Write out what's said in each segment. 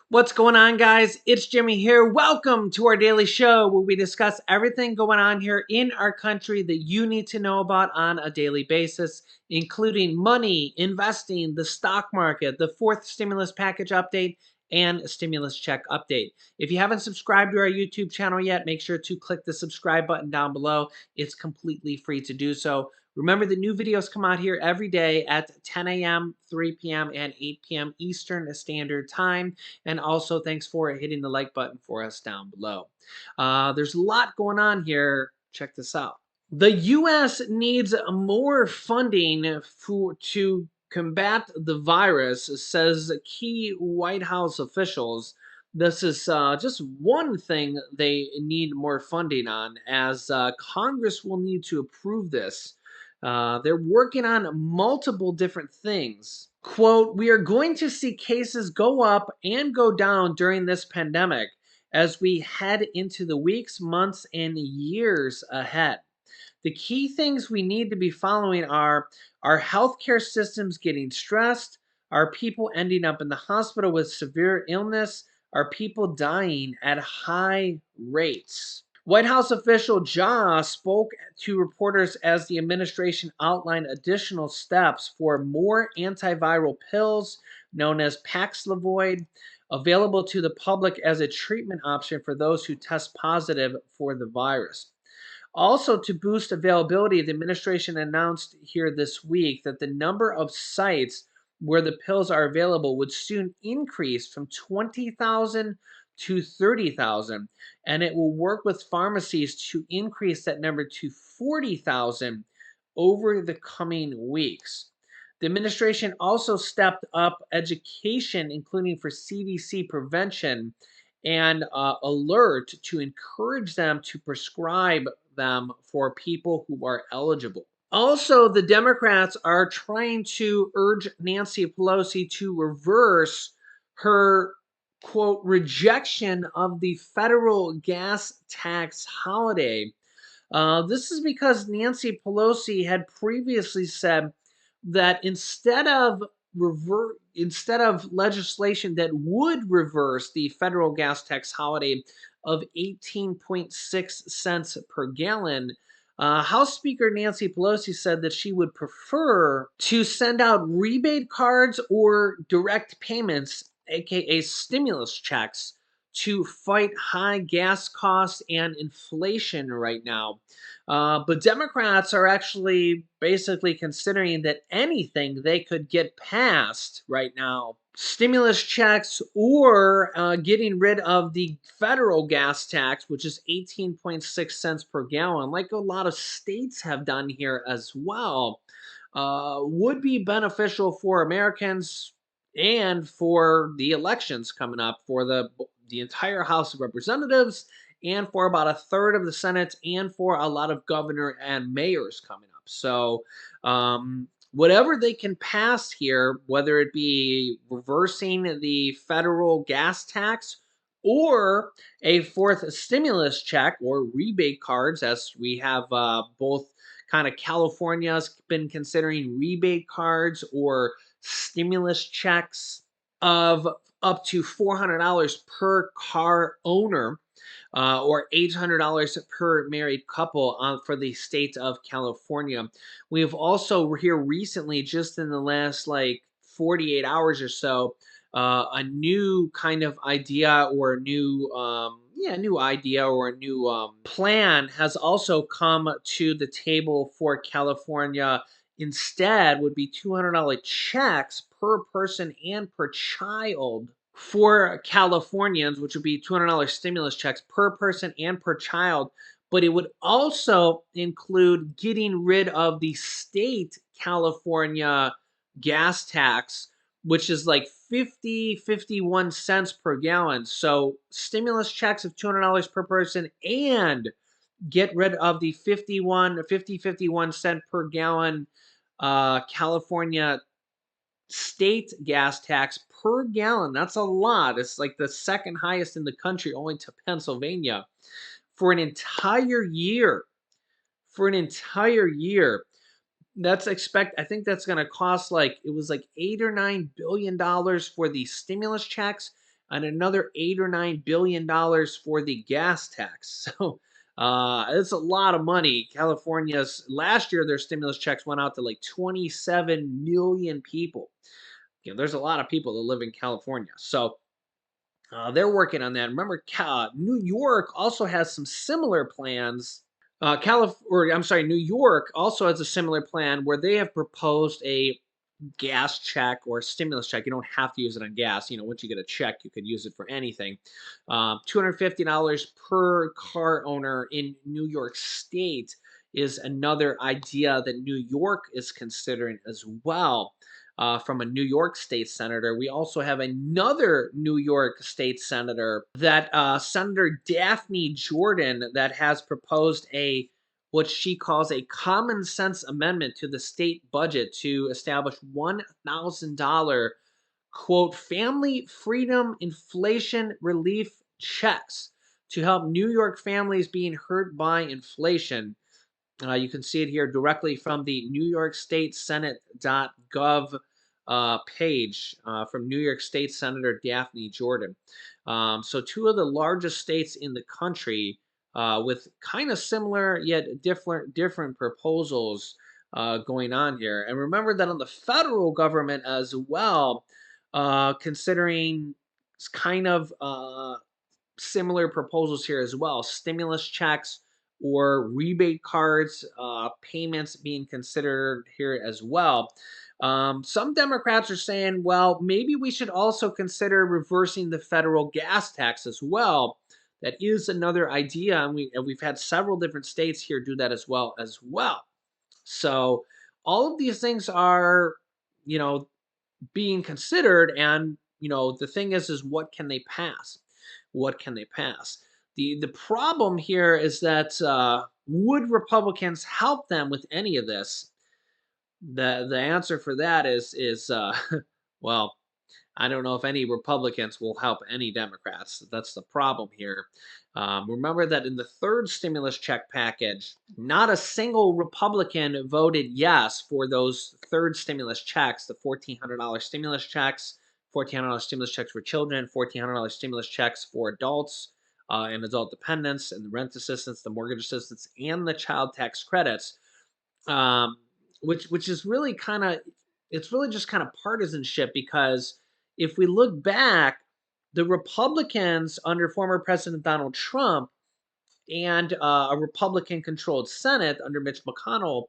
What's going on, guys? It's Jimmy here. Welcome to our daily show where we discuss everything going on here in our country that you need to know about on a daily basis, including money, investing, the stock market, the fourth stimulus package update, and a stimulus check update. If you haven't subscribed to our YouTube channel yet, make sure to click the subscribe button down below. It's completely free to do so. Remember, the new videos come out here every day at 10 a.m., 3 p.m., and 8 p.m. Eastern Standard Time. And also, thanks for hitting the like button for us down below. There's a lot going on here. Check this out. The U.S. needs more funding to combat the virus, says key White House officials. This is just one thing they need more funding on, as Congress will need to approve this. They're working on multiple different things. Quote, we are going to see cases go up and go down during this pandemic as we head into the weeks, months, and years ahead. The key things we need to be following are our healthcare systems getting stressed, are people ending up in the hospital with severe illness, are people dying at high rates. White House official Ja spoke to reporters as the administration outlined additional steps for more antiviral pills known as Paxlovid available to the public as a treatment option for those who test positive for the virus. Also, to boost availability, the administration announced here this week that the number of sites where the pills are available would soon increase from 20,000 to 30,000, and it will work with pharmacies to increase that number to 40,000 over the coming weeks. The administration also stepped up education, including for CDC prevention and alert to encourage them to prescribe them for people who are eligible. Also, the Democrats are trying to urge Nancy Pelosi to reverse her quote rejection of the federal gas tax holiday. This is because Nancy Pelosi had previously said that instead of legislation that would reverse the federal gas tax holiday of 18.6 cents per gallon, House Speaker Nancy Pelosi said that she would prefer to send out rebate cards or direct payments, aka stimulus checks, to fight high gas costs and inflation right now. But Democrats are actually basically considering that anything they could get passed right now, stimulus checks or getting rid of the federal gas tax, which is 18.6 cents per gallon, like a lot of states have done here as well, would be beneficial for Americans and for the elections coming up for the entire House of Representatives and for about a third of the Senate and for a lot of governor and mayors coming up. So, whatever they can pass here, whether it be reversing the federal gas tax or a fourth stimulus check or rebate cards, as we have both kind of California's been considering rebate cards or stimulus checks of up to $400 per car owner or $800 per married couple for the state of California. We've also here recently, just in the last like 48 hours or so, a new kind of idea or a new new idea or a new plan has also come to the table for California. Instead, would be $200 checks per person and per child for Californians, which would be $200 stimulus checks per person and per child. But it would also include getting rid of the state California gas tax, which is like 51 cents per gallon. So stimulus checks of $200 per person and get rid of the 51 cent per gallon California state gas tax per gallon. That's a lot. It's like the second highest in the country, only to Pennsylvania, for an entire year. For an entire year. I think that's going to cost like, it was like $8 or $9 billion for the stimulus checks and another $8 or $9 billion for the gas tax. So it's a lot of money. California's last year, their stimulus checks went out to like 27 million people. There's a lot of people that live in California. So they're working on that. Remember, New York also has some similar plans. Or I'm sorry, New York also has a similar plan where they have proposed a gas check or stimulus check. You don't have to use it on gas. Once you get a check, you could use it for anything. $250 per car owner in New York State is another idea that New York is considering as well. From a New York state senator. We also have another New York state senator, that Senator Daphne Jordan, that has proposed a what she calls a common sense amendment to the state budget to establish $1,000 quote family freedom inflation relief checks to help New York families being hurt by inflation. You can see it here directly from the New York State Senate.gov page from New York State Senator Daphne Jordan. So, two of the largest states in the country with kind of similar yet different proposals going on here. And remember that on the federal government as well, considering kind of similar proposals here as well. Stimulus checks or rebate cards, payments being considered here as well. Some Democrats are saying, well, maybe we should also consider reversing the federal gas tax as well. That is another idea, and we've had several different states here do that as well So all of these things are, you know, being considered, and the thing is what can they pass? What can they pass? The problem here is that would Republicans help them with any of this? The answer for that is well, I don't know if any Republicans will help any Democrats. That's the problem here. Remember that in the third stimulus check package, not a single Republican voted yes for those third stimulus checks, the $1,400 stimulus checks, $1,400 stimulus checks for children, $1,400 stimulus checks for adults and adult dependents, and the rent assistance, the mortgage assistance, and the child tax credits. um, which is really kind of it's really just kind of partisanship, because if we look back, the Republicans under former President Donald Trump and a Republican controlled Senate under Mitch McConnell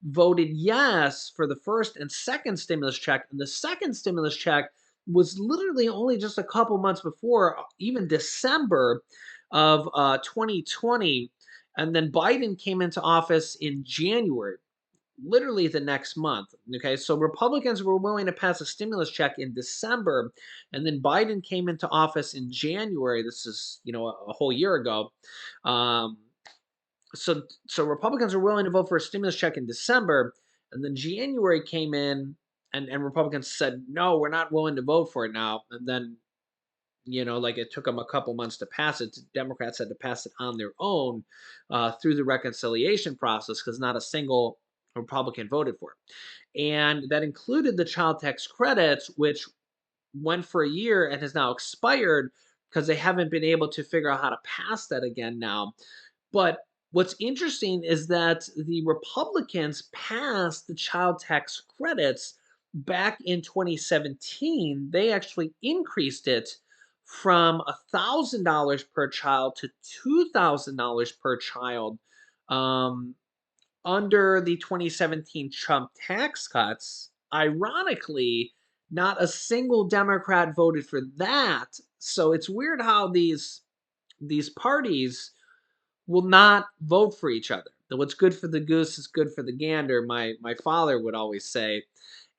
voted yes for the first and second stimulus check. And the second stimulus check was literally only just a couple months before, even December of 2020. And then Biden came into office in January, literally the next month. Okay, so Republicans were willing to pass a stimulus check in December, and then Biden came into office in January. This is a whole year ago. Um, so Republicans were willing to vote for a stimulus check in December, and then January came in, and Republicans said no, we're not willing to vote for it now. And then like it took them a couple months to pass it. Democrats had to pass it on their own through the reconciliation process because not a single Republican voted for it. And that included the child tax credits, which went for a year and has now expired because they haven't been able to figure out how to pass that again now. But what's interesting is that the Republicans passed the child tax credits back in 2017. They actually increased it from $1,000 per child to $2,000 per child under the 2017 Trump tax cuts. Ironically, not a single Democrat voted for that. So it's weird how these parties will not vote for each other. What's good for the goose is good for the gander, my father would always say.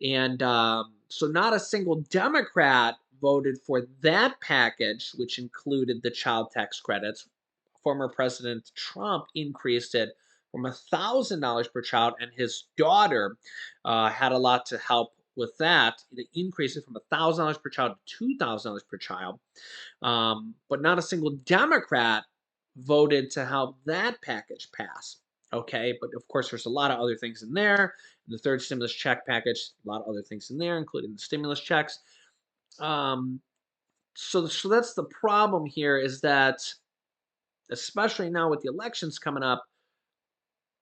And so not a single Democrat voted for that package, which included the child tax credits. Former President Trump increased it from $1,000 per child, and his daughter had a lot to help with that. They increased it from $1,000 per child to $2,000 per child. But not a single Democrat voted to help that package pass. Okay, but of course, there's a lot of other things in there. In the third stimulus check package, a lot of other things in there, including the stimulus checks. Um, So that's the problem here is that, especially now with the elections coming up,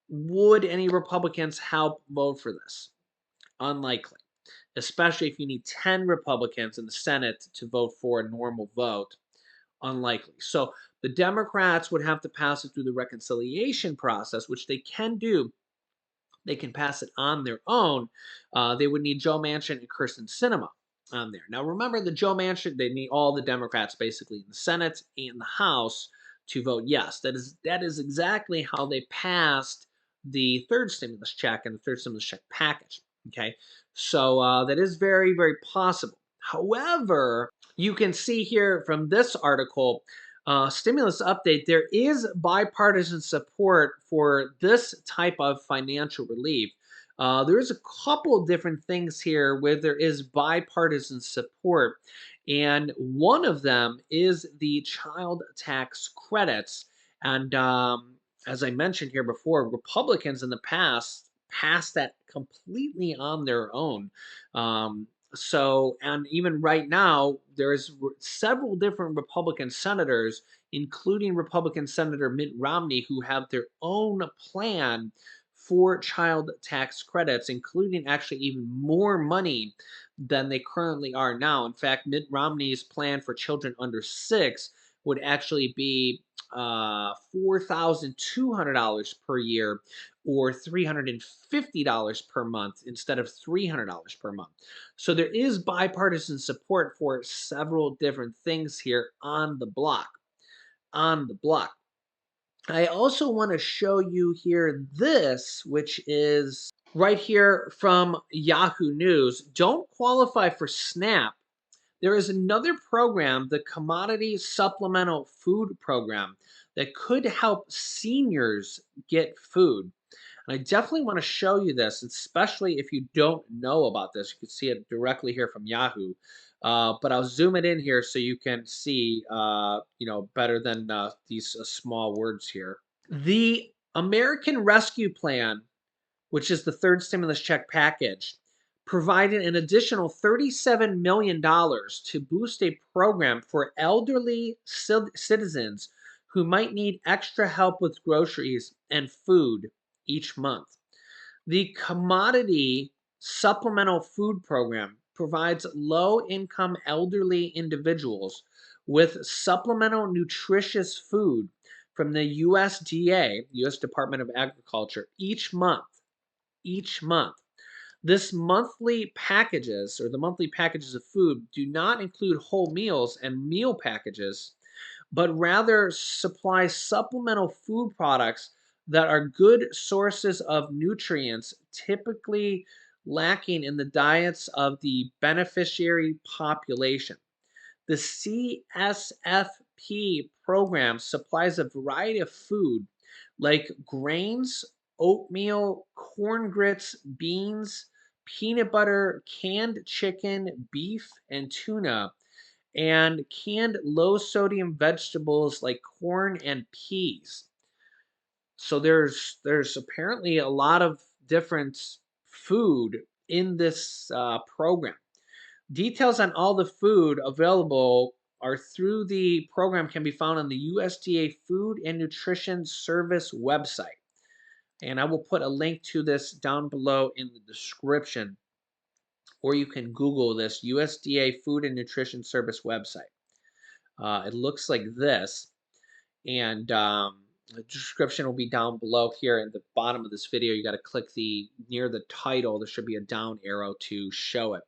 would any Republicans help vote for this? Unlikely, especially if you need 10 Republicans in the Senate to vote for a normal vote. Unlikely. So the Democrats would have to pass it through the reconciliation process, which they can do. They can pass it on their own. They would need Joe Manchin and Kirsten Sinema on there. Now, remember, the Joe Manchin, they need all the Democrats basically in the Senate and the House to vote yes. That is exactly how they passed the third stimulus check and the third stimulus check package. Okay, so that is very, very possible. However, you can see here from this article, stimulus update, there is bipartisan support for this type of financial relief. There's a couple different things here where there is bipartisan support, and one of them is the child tax credits. And as I mentioned here before, Republicans in the past passed that completely on their own. And even right now, there's several different Republican senators, including Republican Senator Mitt Romney, who have their own plan for child tax credits, including actually even more money than they currently are now. In fact, Mitt Romney's plan for children under 6 would actually be $4,200 per year or $350 per month instead of $300 per month. So there is bipartisan support for several different things here on the block. On the block. I also want to show you here this, which is right here from Yahoo News. Don't qualify for SNAP. There is another program, the Commodity Supplemental Food Program, that could help seniors get food. And I definitely want to show you this, especially if you don't know about this. You can see it directly here from Yahoo. But I'll zoom it in here so you can see, better than these small words here. The American Rescue Plan, which is the third stimulus check package, provided an additional $37 million to boost a program for elderly citizens who might need extra help with groceries and food each month. The Commodity Supplemental Food Program provides low income elderly individuals with supplemental nutritious food from the USDA, US Department of Agriculture, each month. Each month. This monthly packages or the monthly packages of food do not include whole meals and meal packages, but rather supply supplemental food products that are good sources of nutrients typically lacking in the diets of the beneficiary population. The CSFP program supplies a variety of food like grains, oatmeal, corn grits, beans, peanut butter, canned chicken, beef, and tuna, and canned low sodium vegetables like corn and peas. So there's apparently a lot of different food in this program. Details on all the food available are through the program can be found on the USDA Food and Nutrition Service website. And I will put a link to this down below in the description, or you can Google this USDA Food and Nutrition Service website. It looks like this, and the description will be down below here at the bottom of this video. You got to click the near the title. There should be a down arrow to show it.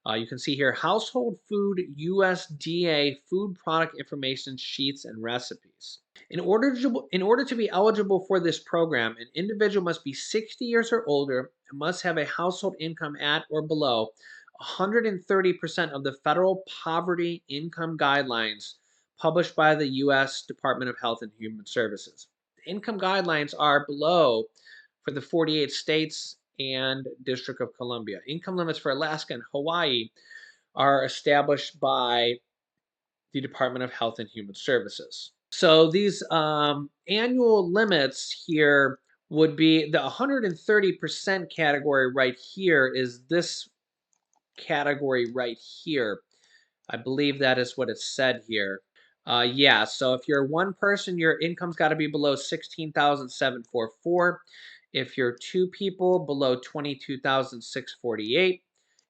You can see here household food USDA food product information sheets and recipes. In order to be eligible for this program, an individual must be 60 years or older and must have a household income at or below 130% of the federal poverty income guidelines published by the U.S. Department of Health and Human Services. The income guidelines are below for the 48 states and District of Columbia. Income limits for Alaska and Hawaii are established by the Department of Health and Human Services. So these annual limits here would be the 130% category right here is this category right here. I believe that is what it said here. Yeah, so if you're one person, your income's got to be below 16,744. If you're two people, below 22,648.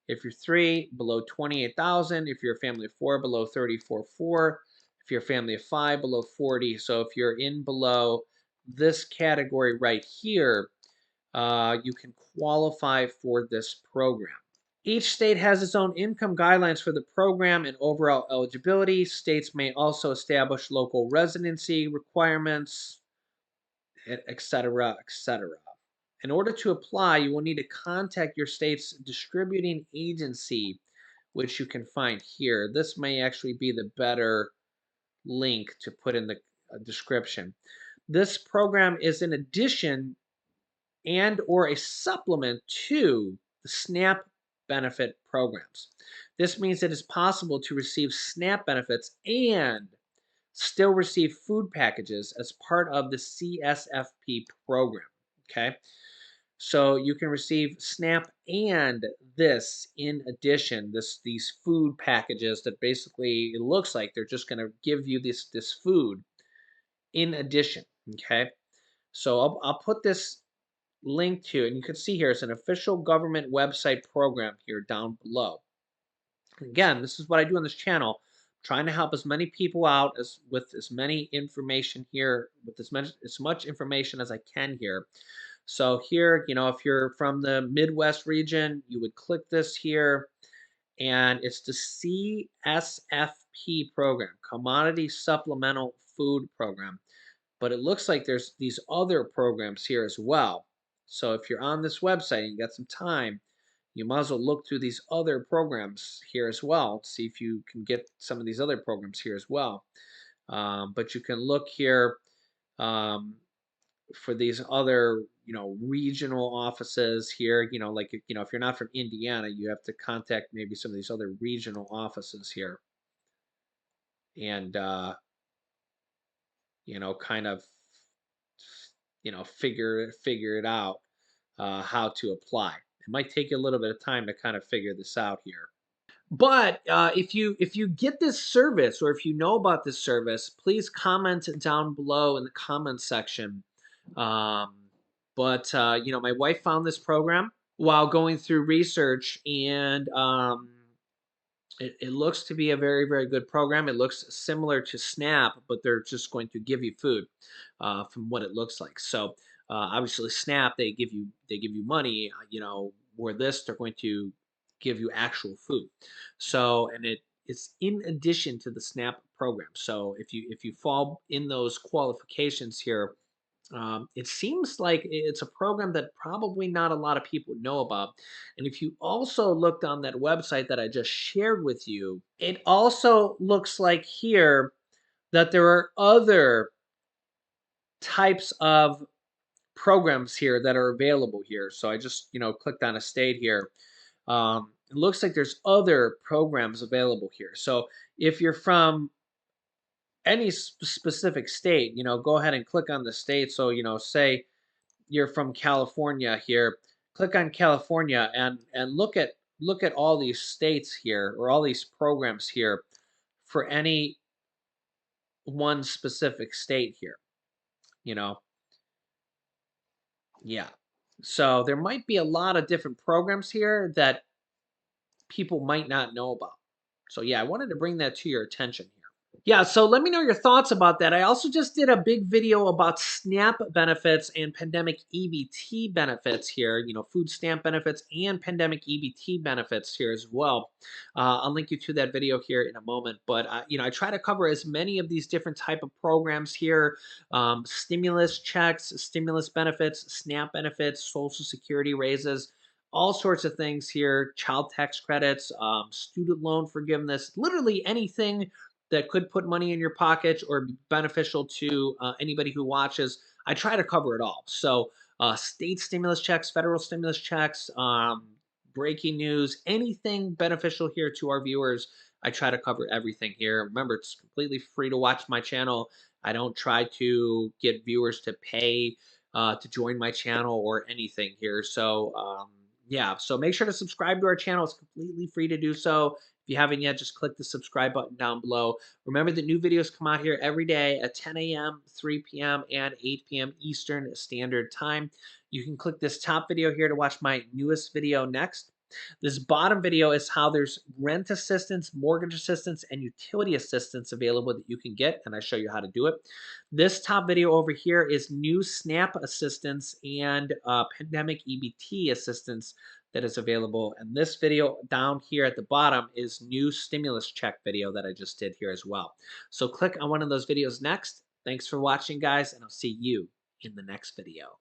If you're three, below 28,000. If you're a family of four, below 34,400. If you're a family of five, below 40. So if you're in below this category right here, you can qualify for this program. Each state has its own income guidelines for the program and overall eligibility. States may also establish local residency requirements, et cetera, et cetera. In order to apply, you will need to contact your state's distributing agency, which you can find here. This may actually be the better link to put in the description. This program is in addition and or a supplement to the SNAP benefit programs. This means it is possible to receive SNAP benefits and still receive food packages as part of the CSFP program. Okay. So you can receive SNAP and this in addition, these food packages that basically it looks like they're just going to give you this food in addition. Okay. So I'll put this link to, and you can see here it's an official government website program here down below. Again, this is what I do on this channel, trying to help as many people out as with as many information here, with as much information as I can here. So here, if you're from the Midwest region, you would click this here, and it's the CSFP program, Commodity Supplemental Food Program. But it looks like there's these other programs here as well. So if you're on this website and you got some time, you might as well look through these other programs here as well. See if you can get some of these other programs here as well. But you can look here um, for these other, regional offices here. Like if you're not from Indiana, you have to contact maybe some of these other regional offices here, and kind of figure it out how to apply. It might take you a little bit of time to kind of figure this out here. But if you get this service or if you know about this service, please comment down below in the comments section. Um, but my wife found this program while going through research, and it looks to be a very, very good program. It looks similar to SNAP, but they're just going to give you food from what it looks like. So obviously, SNAP they give you money. Where this they're going to give you actual food. So and it's in addition to the SNAP program. So if you fall in those qualifications here, it seems like it's a program that probably not a lot of people know about. And if you also looked on that website that I just shared with you, it also looks like here that there are other types of programs here that are available here. So I just, clicked on a state here. It looks like there's other programs available here. So if you're from any specific state, go ahead and click on the state. So, say you're from California here, click on California and look at all these states here or all these programs here for any one specific state here, you know. Yeah. So there might be a lot of different programs here that people might not know about. So yeah, I wanted to bring that to your attention here. Yeah, so let me know your thoughts about that. I also just did a big video about SNAP benefits and pandemic EBT benefits here, food stamp benefits and pandemic EBT benefits here as well. I'll link you to that video here in a moment. But, I try to cover as many of these different type of programs here, stimulus checks, stimulus benefits, SNAP benefits, Social Security raises, all sorts of things here, child tax credits, student loan forgiveness, literally anything that could put money in your pocket or be beneficial to anybody who watches. I try to cover it all. So, state stimulus checks, federal stimulus checks, breaking news, anything beneficial here to our viewers. I try to cover everything here. Remember, it's completely free to watch my channel. I don't try to get viewers to pay to join my channel or anything here. So, yeah, so make sure to subscribe to our channel. It's completely free to do so. If you haven't yet, just click the subscribe button down below. Remember that new videos come out here every day at 10 a.m., 3 p.m., and 8 p.m. Eastern Standard Time. You can click this top video here to watch my newest video next. This bottom video is how there's rent assistance, mortgage assistance, and utility assistance available that you can get, and I show you how to do it. This top video over here is new SNAP assistance and pandemic EBT assistance that is available. And this video down here at the bottom is new stimulus check video that I just did here as well. So click on one of those videos next. Thanks for watching, guys, and I'll see you in the next video.